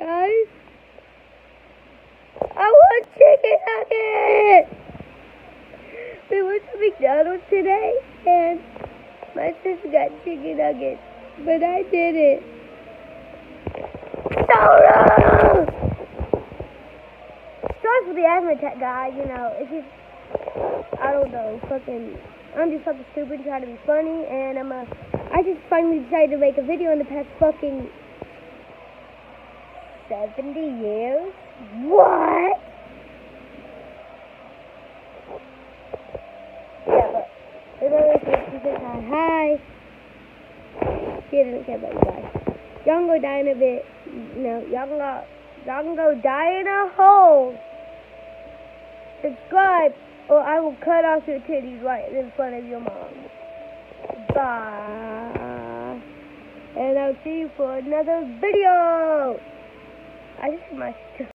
Guys, I want chicken nuggets! We went to McDonald's today, and my sister got chicken nuggets, but I didn't. Soda! Sorry for the asthma attack, guys. You know, it's just, I don't know, I'm just fucking stupid and trying to be funny, and I just finally decided to make a video in the past fucking 70 years? What? Yeah, but she says hi. She doesn't care about you guys. Y'all can go die in a bit. No, y'all can go die in a hole. Subscribe, or I will cut off your titties right in front of your mom. Bye. And I'll see you for another video. I just my